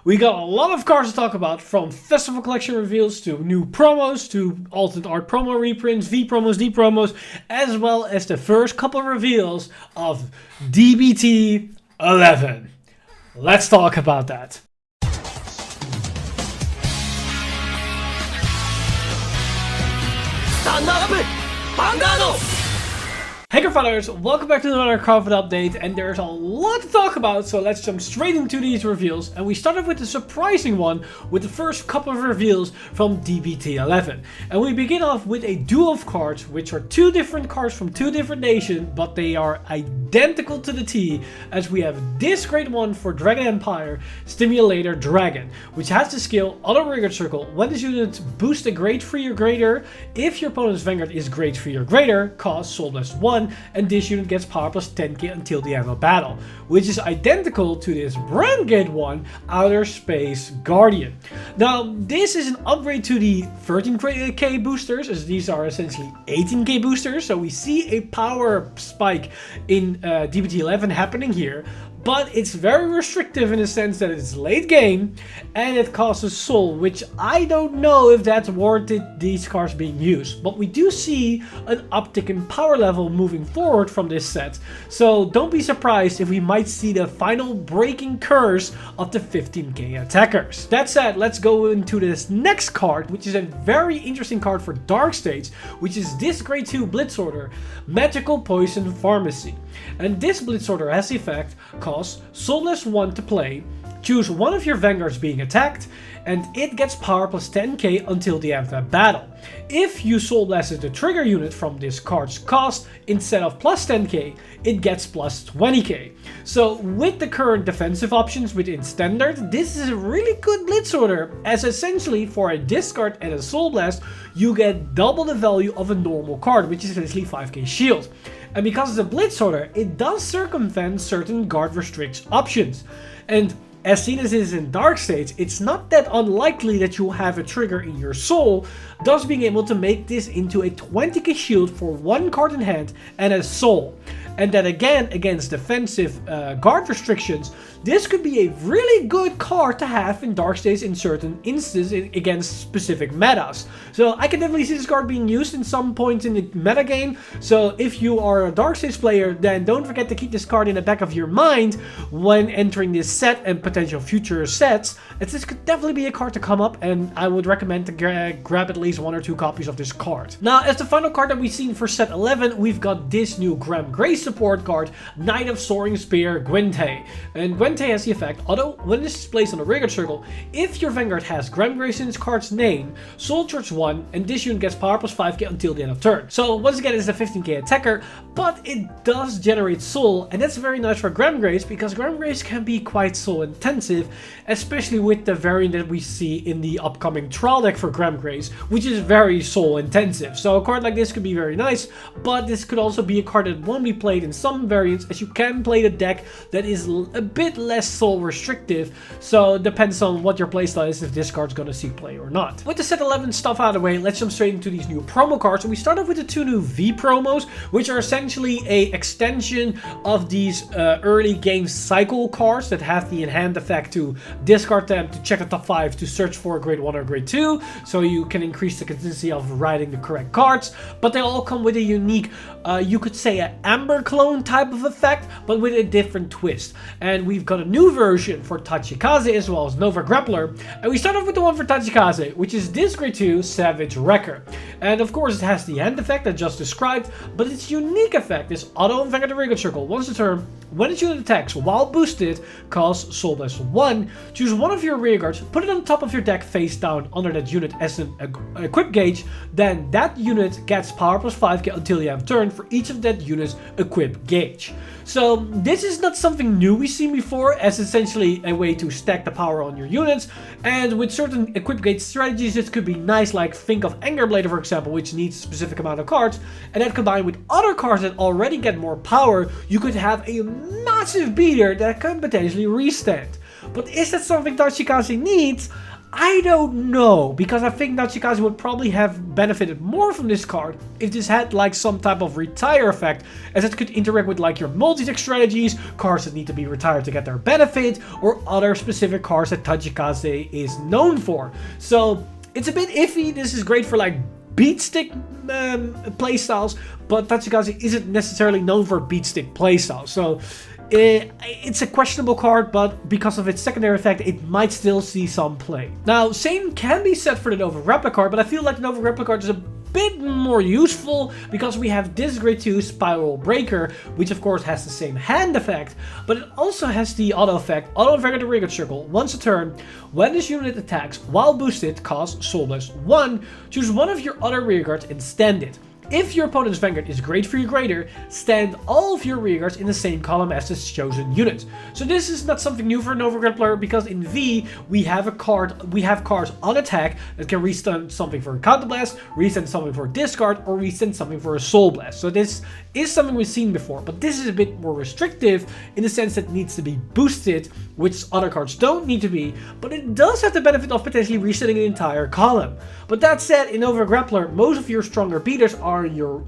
We got a lot of cards to talk about, from festival collection reveals to new promos to alternate art promo reprints, V promos, D promos, as well as the first couple of reveals of DBT 11. Let's talk about that. Stand up! Vanguard! Hey Cardfighters, welcome back to another Cardfight update, and there's a lot to talk about, so let's jump straight into these reveals. And we started with the surprising one with the first couple of reveals from DBT 11. And we begin off with a duo of cards, which are two different cards from two different nations, but they are identical to the T, as we have this great one for Dragon Empire, Stimulator Dragon, which has the skill Auto Rigger Circle. When this unit boosts a grade 3 or greater, if your opponent's Vanguard is grade 3 or greater, costs Soul Blast 1, and this unit gets power plus 10k until the end of battle, which is identical to this brand good one, Outer Space Guardian. Now, this is an upgrade to the 13k boosters, as these are essentially 18k boosters, so we see a power spike in DBT 11 happening here. But it's very restrictive in the sense that it's late game and it costs a soul, which I don't know if that's warranted these cards being used. But we do see an uptick in power level moving forward from this set, so don't be surprised if we might see the final breaking curse of the 15k attackers. That said, let's go into this next card, which is a very interesting card for Dark States, which is this grade 2 Blitz Order, Magical Poison Pharmacy. And this Blitz Order has the effect, costs Soul Blast 1 to play, choose one of your Vanguards being attacked, and it gets power plus 10k until the end of that battle. If you Soul Blasted the trigger unit from this card's cost, instead of plus 10k, it gets plus 20k. So with the current defensive options within Standard, this is a really good Blitz Order, as essentially for a discard and a Soul Blast, you get double the value of a normal card, which is essentially 5k shield. And because it's a Blitz Order, it does circumvent certain guard restricts options. And as seen as it is in Dark States, it's not that unlikely that you'll have a trigger in your soul, thus being able to make this into a 20k shield for one card in hand and a soul. And that again, against defensive guard restrictions, this could be a really good card to have in Dark States in certain instances against specific metas. So I can definitely see this card being used in some points in the metagame. So if you are a Dark States player, then don't forget to keep this card in the back of your mind when entering this set and potential future sets, as this could definitely be a card to come up, and I would recommend to grab at least 1 or 2 copies of this card. Now, as the final card that we've seen for set 11, we've got this new Graham Grace support card, Knight of Soaring Spear, Gwente. And Gwente has the effect, although when this is placed on a Rigger Circle, if your Vanguard has Graham Grace in its card's name, Soul Charge 1, and this unit gets power plus 5k until the end of turn. So once again, it's a 15k attacker, but it does generate soul, and that's very nice for Graham Grace, because Graham Grace can be quite soul intensive, especially with the variant that we see in the upcoming trial deck for Graham Grace, which is very soul intensive. So a card like this could be very nice, but this could also be a card that won't be played in some variants, as you can play the deck that is a bit less soul restrictive, so it depends on what your playstyle is if this card's gonna see play or not. With the set 11 stuff out of the way, let's jump straight into these new promo cards. And we start off with the 2 new V promos, which are essentially a extension of these early game cycle cards that have the in-hand effect to discard them, to check the top 5, to search for a grade 1 or grade 2, so you can increase the consistency of writing the correct cards. But they all come with a unique, you could say an Amber clone type of effect, but with a different twist. And we've got a new version for Tachikaze as well as Nova Grappler. And we start off with the one for Tachikaze, which is this grade 2 Savage Wrecker. And of course it has the hand effect I just described, but its unique effect is Auto and Vanguard Rigger Circle. Once a turn, when its unit attacks while boosted, costs Soul Blast 1, choose one of your rear guards, put it on top of your deck face down under that unit as an equip gauge, then that unit gets power plus 5k until the end of turn for each of that unit's equip gauge. So this is not something new we've seen before, as essentially a way to stack the power on your units, and with certain equip gauge strategies this could be nice, like think of Anger Blader for example, which needs a specific amount of cards, and that combined with other cards that already get more power, you could have a massive beater that can potentially restand. But is that something Tachikaze needs? I don't know, because I think Nachikaze would probably have benefited more from this card if this had like some type of retire effect, as it could interact with like your multi-deck strategies, cards that need to be retired to get their benefit, or other specific cards that Tachikaze is known for. So it's a bit iffy. This is great for like beat stick playstyles, but Tachikaze isn't necessarily known for beat stick playstyles. So it's a questionable card, but because of its secondary effect, it might still see some play. Now, same can be said for the Nova Grappler card, but I feel like the Nova Grappler card is a bit more useful because we have this grade 2 Spiral Breaker, which of course has the same hand effect, but it also has the auto effect, Auto Vanguard the Rearguard Circle. Once a turn, when this unit attacks while boosted, costs Soul Blast 1, choose one of your other rearguards and stand it. If your opponent's Vanguard is grade 3 or greater, stand all of your rearguards in the same column as the chosen unit. So this is not something new for Nova Grappler, because in V we have cards on attack that can restand something for a Counter Blast, restand something for a discard, or restand something for a Soul Blast. So this is something we've seen before, but this is a bit more restrictive in the sense that it needs to be boosted, which other cards don't need to be, but it does have the benefit of potentially resetting an entire column. But that said, in Nova Grappler, most of your stronger beaters are in your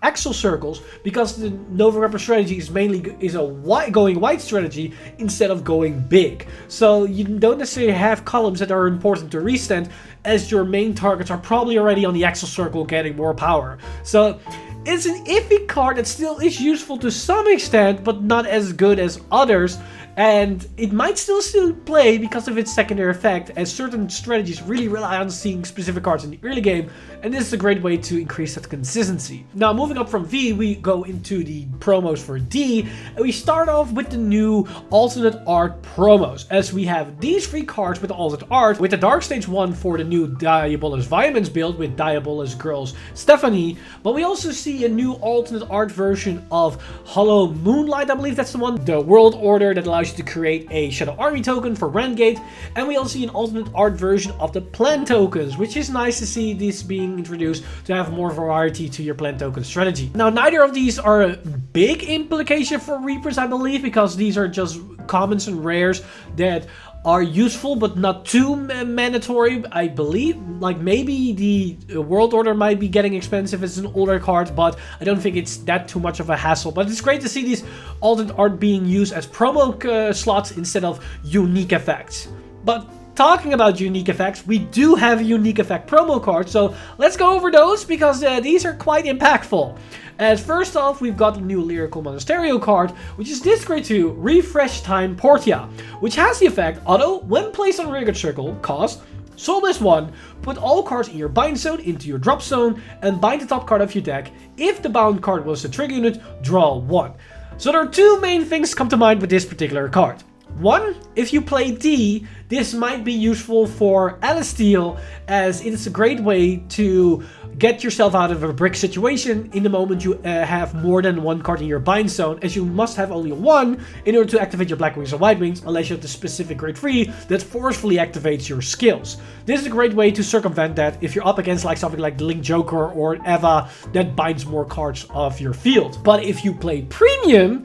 axial circles, because the Nova Grappler strategy is mainly going wide strategy instead of going big. So you don't necessarily have columns that are important to restand, as your main targets are probably already on the axial circle getting more power. So it's an iffy card that still is useful to some extent, but not as good as others. And it might still play because of its secondary effect, as certain strategies really rely on seeing specific cards in the early game, and this is a great way to increase that consistency. Now, moving up from V, we go into the promos for D, and we start off with the new alternate art promos, as we have these 3 cards with the alternate art, with the Dark Stage 1 for the new Diabolus Violence build with Diabolus Girls Stephanie, but we also see a new alternate art version of Hollow Moonlight, I believe that's the one, the World Order that allows you to create a Shadow Army token for Renegade, and we also see an alternate art version of the Plan tokens, which is nice to see this being introduced to have more variety to your Plan token strategy. Now, neither of these are a big implication for Reapers, I believe, because these are just commons and rares that are useful but not too mandatory. I believe like maybe the World Order might be getting expensive as an older card, but I don't think it's that too much of a hassle. But it's great to see these alternate art being used as promo slots instead of unique effects. But talking about unique effects, we do have a unique effect promo card, so let's go over those, because these are quite impactful. As first off, we've got the new Lyrical Monasterio card, which is this grade 2 Refresh Time Portia, which has the effect auto, when placed on Rearguard Circle, cost Soul Blast 1, put all cards in your bind zone into your drop zone, and bind the top card of your deck. If the bound card was a trigger unit, draw 1. So there are 2 main things come to mind with this particular card. One, if you play D, this might be useful for Alasteel, as it is a great way to get yourself out of a brick situation in the moment you have more than 1 card in your bind zone, as you must have only 1 in order to activate your Black Wings and White Wings, unless you have the specific grade 3 that forcefully activates your skills. This is a great way to circumvent that if you're up against like something like the Link Joker or Eva that binds more cards off your field. But if you play Premium,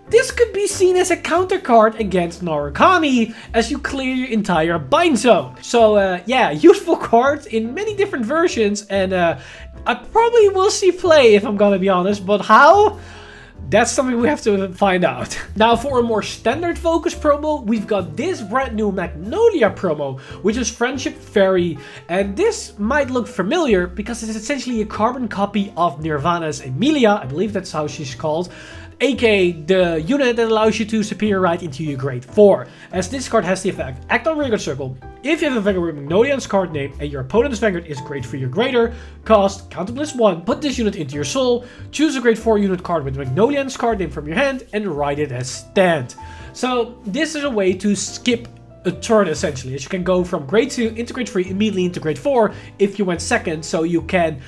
this could be seen as a counter card against Narukami, as you clear your entire bind zone. So yeah, useful cards in many different versions, and I probably will see play if I'm gonna be honest, but how? That's something we have to find out. Now, for a more standard focus promo, we've got this brand new Magnolia promo, which is Friendship Fairy, and this might look familiar because it's essentially a carbon copy of Nirvana's Emilia, I believe that's how she's called, aka the unit that allows you to superior right into your grade 4, as this card has the effect, act on Rearguard Circle. If you have a Vanguard with Magnolia's card name and your opponent's Vanguard is grade 3 or greater, cost Counter Blast 1, put this unit into your soul, choose a grade 4 unit card with Magnolia's card name from your hand, and write it as stand. So this is a way to skip a turn essentially, as you can go from grade 2 into grade 3 immediately into grade 4 if you went second, so you can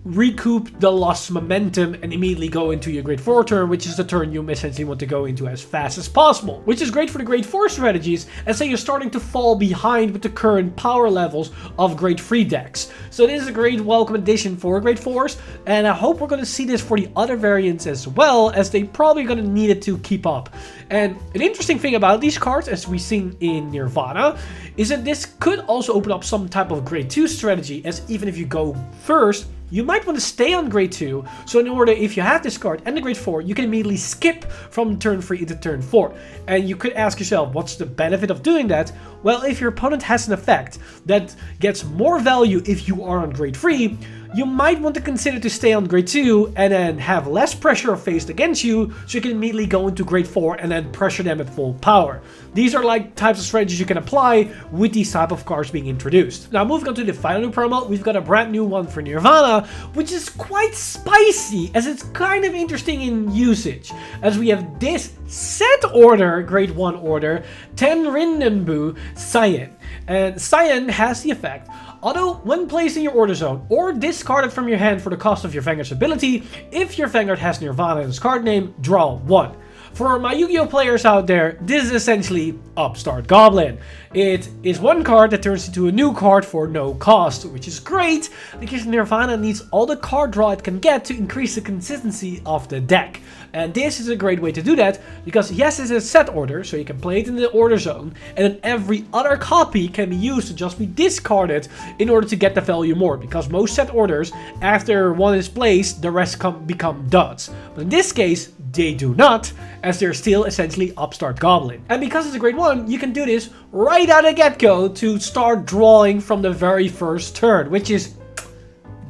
recoup the lost momentum and immediately go into your grade 4 turn, which is the turn you essentially want to go into as fast as possible. Which is great for the grade 4 strategies, as say you're starting to fall behind with the current power levels of grade 3 decks. So this is a great welcome addition for grade 4s, and I hope we're going to see this for the other variants as well, as they probably going to need it to keep up. And an interesting thing about these cards, as we've seen in Nirvana, is that this could also open up some type of grade 2 strategy, as even if you go first, you might want to stay on grade 2, so in order, if you have this card and the grade 4, you can immediately skip from turn 3 into turn 4. And you could ask yourself, what's the benefit of doing that? Well, if your opponent has an effect that gets more value if you are on grade 3, you might want to consider to stay on grade 2 and then have less pressure faced against you, so you can immediately go into grade 4 and then pressure them at full power. These are like types of strategies you can apply with these type of cards being introduced. Now moving on to the final new promo, we've got a brand new one for Nirvana, which is quite spicy, as it's kind of interesting in usage. As we have this set order, grade 1 order, Tenrindenbu Cyan. And Cyan has the effect, although when placed in your order zone or discarded from your hand for the cost of your Vanguard's ability, if your Vanguard has Nirvana in its card name, draw 1. For my Yu-Gi-Oh players out there, this is essentially Upstart Goblin. It is one card that turns into a new card for no cost, which is great because Nirvana needs all the card draw it can get to increase the consistency of the deck. And this is a great way to do that because yes, it's a set order, so you can play it in the order zone, and then every other copy can be used to just be discarded in order to get the value more, because most set orders, after one is placed, the rest become duds. But in this case, they do not, as they're still essentially Upstart Goblin. And because it's a grade 1, you can do this right out of the get-go to start drawing from the very first turn, which is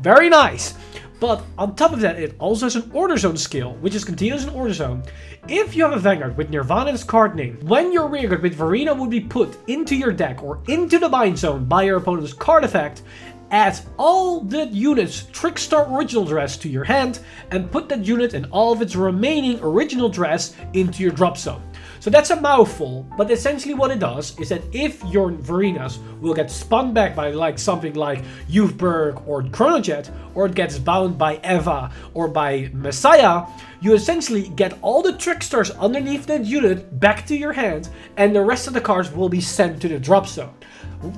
very nice. But on top of that, it also has an order zone skill, which is continuous in order zone. If you have a Vanguard with Nirvana in its card name, when your rearguard with Verena would be put into your deck or into the bind zone by your opponent's card effect, add all the unit's Trickstar original dress to your hand and put that unit and all of its remaining original dress into your drop zone. So that's a mouthful, but essentially what it does is that if your Verenas will get spun back by like something like Youthberg or Chronojet, or it gets bound by Eva or by Messiah, you essentially get all the Trickstars underneath that unit back to your hand, and the rest of the cards will be sent to the drop zone.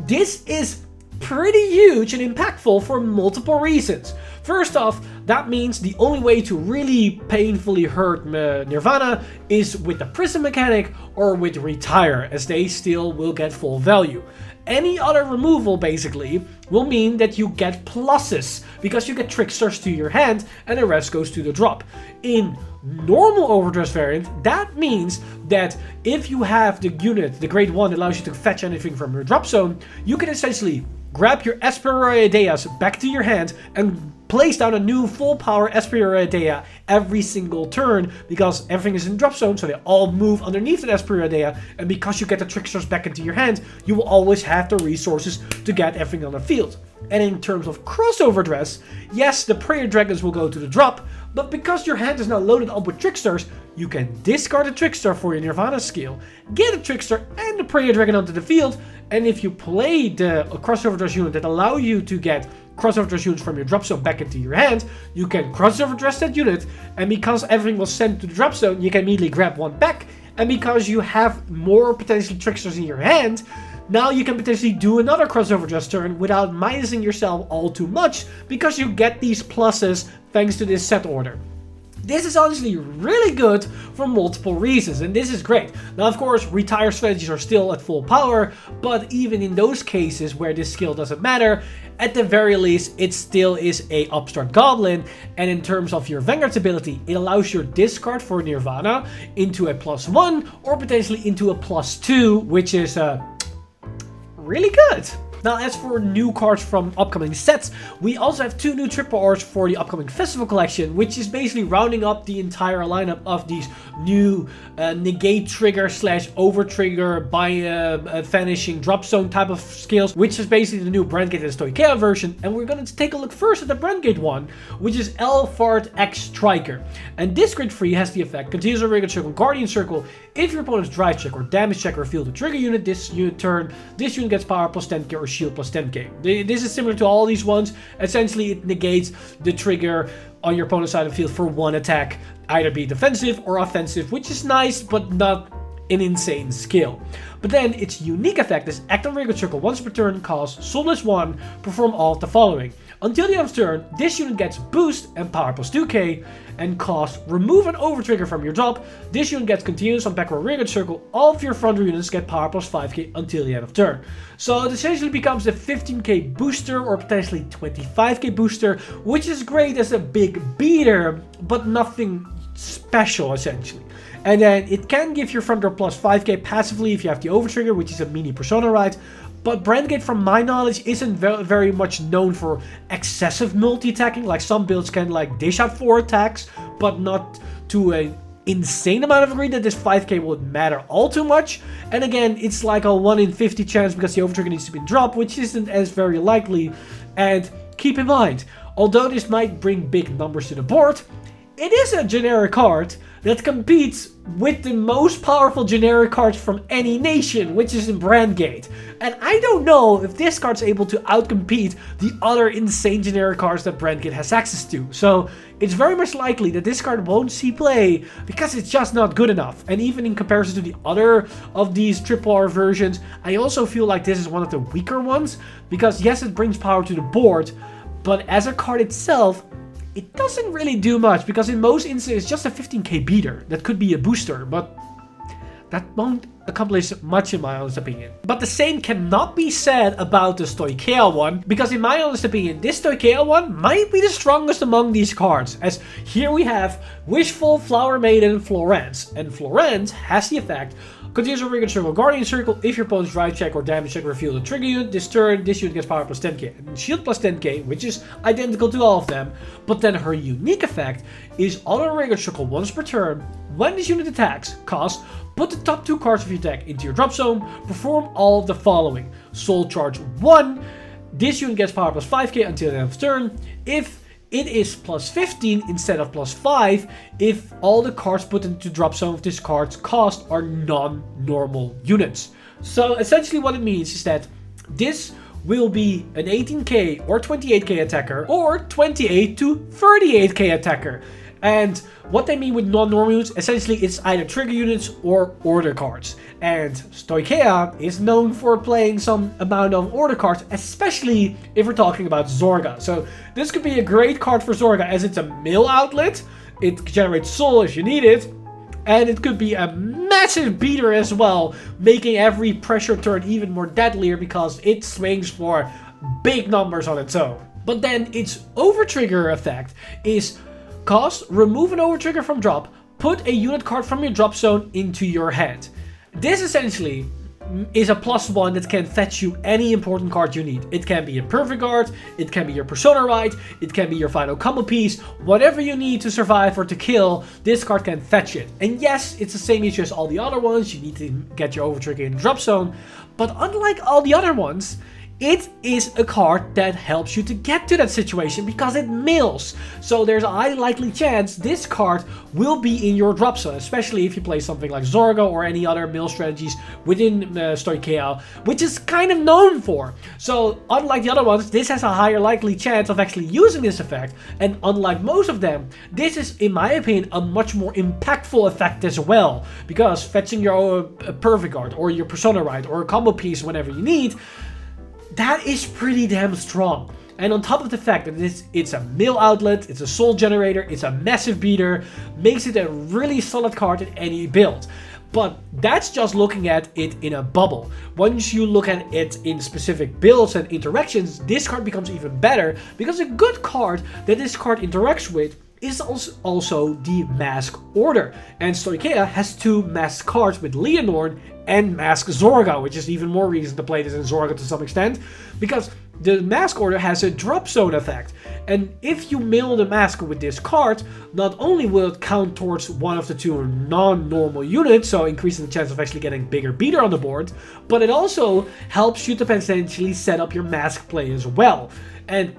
This is pretty huge and impactful for multiple reasons. First off, that means the only way to really painfully hurt Nirvana is with the Prism mechanic or with Retire, as they still will get full value. Any other removal basically will mean that you get pluses, because you get Trickstars to your hand and the rest goes to the drop. In normal Overdress variant, that means that if you have the unit, the grade 1 that allows you to fetch anything from your drop zone, you can essentially grab your Esperia Deas back to your hand and place down a new full power Esperia Dea every single turn, because everything is in drop zone, so they all move underneath the Esperia Dea, and because you get the Trickstars back into your hand, you will always have the resources to get everything on the field. And in terms of crossover dress, yes, the Prayer Dragons will go to the drop, but because your hand is now loaded up with Trickstars, you can discard a Trickstar for your Nirvana skill, get a Trickstar and the Prayer Dragon onto the field, and if you play the crossover dress unit that allow you to get crossover dress units from your drop zone back into your hand, you can crossover dress that unit, and because everything was sent to the drop zone, you can immediately grab one back, and because you have more potentially Trickstars in your hand, now you can potentially do another crossover dress turn without minusing yourself all too much, because you get these pluses thanks to this set order. This is honestly really good for multiple reasons, and this is great. Now, of course, retire strategies are still at full power, but even in those cases where this skill doesn't matter, at the very least, it still is a Upstart Goblin, and in terms of your Vanguard's ability, it allows your discard for Nirvana into a +1 or potentially into a +2, which is really good. Now, as for new cards from upcoming sets, we also have 2 new triple Rs for the upcoming festival collection, which is basically rounding up the entire lineup of these new negate trigger / over trigger by vanishing drop zone type of skills, which is basically the new Brandgate and Stoichea version. And we're going to take a look first at the Brandgate one, which is Elfard X Striker. And this grade 3 has the effect, continues a regular circle, Guardian Circle. If your opponent's drive check or damage check revealed a trigger unit this unit turn, this unit gets power +10k or shield plus 10k. This is similar to all these ones. Essentially, it negates the trigger on your opponent's side of the field for one attack, either be defensive or offensive, which is nice, but not an insane skill. But then its unique effect is act on regular circle once per turn, cost soulless 1, perform all of the following. Until the end of turn, this unit gets boost and power plus 2k, and cost remove an overtrigger from your drop. This unit gets continuous on backward regular circle. All of your front row units get power plus 5k until the end of turn. So it essentially becomes a 15k booster or potentially 25k booster, which is great as a big beater, but nothing special essentially. And then it can give your front row plus 5k passively if you have the overtrigger, which is a mini persona ride. But Brandgate, from my knowledge, isn't very much known for excessive multi-attacking. Like some builds can like dish out 4 attacks, but not to an insane amount of degree that this 5k would matter all too much. And again, it's like a 1 in 50 chance because the overtrigger needs to be dropped, which isn't as very likely. And keep in mind, although this might bring big numbers to the board, it is a generic card that competes with the most powerful generic cards from any nation, which is in Brandgate. And I don't know if this card's able to outcompete the other insane generic cards that Brandgate has access to. So it's very much likely that this card won't see play because it's just not good enough. And even in comparison to the other of these RRR versions, I also feel like this is one of the weaker ones. Because yes, it brings power to the board, but as a card itself, it doesn't really do much, because in most instances it's just a 15k beater that could be a booster, but that won't accomplish much in my honest opinion. But the same cannot be said about the Stoicheia one, because in my honest opinion, this Stoicheia one might be the strongest among these cards, as here we have Wishful, Flower Maiden, Florence, and Florence has the effect continues a regular circle, guardian circle. If your opponent's drive check or damage check reveal the trigger unit this turn, this unit gets power plus 10k and shield plus 10k, which is identical to all of them. But then her unique effect is auto regular circle once per turn. When this unit attacks, cost, put the top 2 cards of your deck into your drop zone. Perform all of the following: Soul Charge 1. This unit gets power plus 5k until the end of turn. If it is plus 15 instead of plus 5 if all the cards put into drop zone of this card's cost are non-normal units. So essentially what it means is that this will be an 18k or 28k attacker or 28 to 38k attacker. And what they mean with non-normal units, essentially it's either trigger units or order cards. And Stoicheia is known for playing some amount of order cards, especially if we're talking about Zorga. So this could be a great card for Zorga as it's a mill outlet, it generates soul if you need it, and it could be a massive beater as well, making every pressure turn even more deadlier because it swings for big numbers on its own. But then its overtrigger effect is cost, remove an overtrigger from drop, put a unit card from your drop zone into your hand. This essentially is a +1 that can fetch you any important card you need. It can be a perfect guard, it can be your persona ride, it can be your final combo piece, whatever you need to survive or to kill, this card can fetch it. And yes, it's the same issue as all the other ones, you need to get your overtrigger in the drop zone, but unlike all the other ones, it is a card that helps you to get to that situation because it mills. So there's a high likely chance this card will be in your drop zone, especially if you play something like Zorga or any other mill strategies within Stoicheia, which is kind of known for. So unlike the other ones, this has a higher likely chance of actually using this effect. And unlike most of them, this is, in my opinion, a much more impactful effect as well. Because fetching your perfect guard or your persona ride or a combo piece whenever you need, that is pretty damn strong. And on top of the fact that it's a mill outlet, it's a soul generator, it's a massive beater, makes it a really solid card in any build. But that's just looking at it in a bubble. Once you look at it in specific builds and interactions, this card becomes even better because a good card that this card interacts with is also the Mask Order. And Stoicheia has 2 Mask cards with Leonor and Mask Zorga, which is even more reason to play this in Zorga to some extent, because the Mask Order has a drop zone effect. And if you mill the Mask with this card, not only will it count towards one of the 2 non-normal units, so increasing the chance of actually getting bigger beater on the board, but it also helps you to potentially set up your Mask play as well. And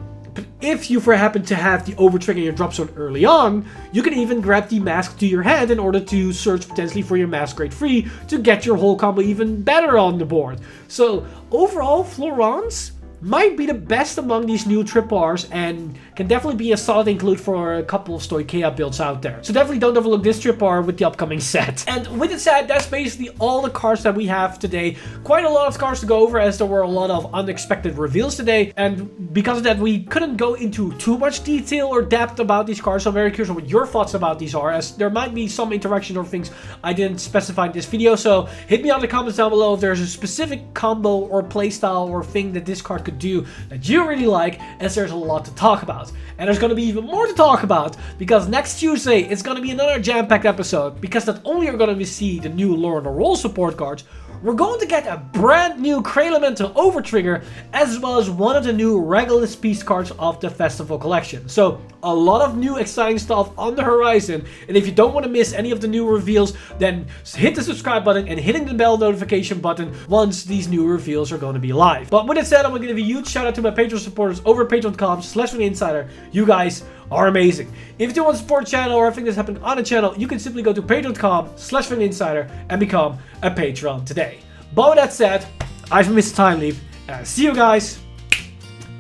if you happen to have the overtrigger in your drop zone early on, you can even grab the mask to your hand in order to search potentially for your mask grade 3 to get your whole combo even better on the board. So overall, Florence might be the best among these new triple Rs and can definitely be a solid include for a couple of Stoicheia builds out there. So definitely don't overlook this triple R with the upcoming set. And with it said, that's basically all the cards that we have today. Quite a lot of cards to go over as there were a lot of unexpected reveals today. And because of that, we couldn't go into too much detail or depth about these cards. So I'm very curious what your thoughts about these are, as there might be some interaction or things I didn't specify in this video. So hit me on the comments down below if there's a specific combo or playstyle or thing that this card could do that you really like, as there's a lot to talk about. And there's going to be even more to talk about, because next Tuesday it's going to be another jam-packed episode, because not only are going to see the new Lore and Roll support cards, we're going to get a brand new Kraylemental Overtrigger, as well as one of the new Regulus piece cards of the Festival Collection. So a lot of new exciting stuff on the horizon, and if you don't want to miss any of the new reveals, then hit the subscribe button and hitting the bell notification button once these new reveals are going to be live. But with that said, I'm going to give a huge shout out to my Patreon supporters over at patreon.com/insider. You guys are amazing. If you do want to support the channel or everything that's happening on the channel, you can simply go to patreon.com/insider and become a patron today. But with that said, I've been Mr. Time Leap, and I'll see you guys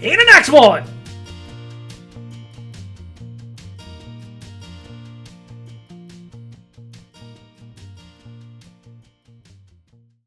in the next one!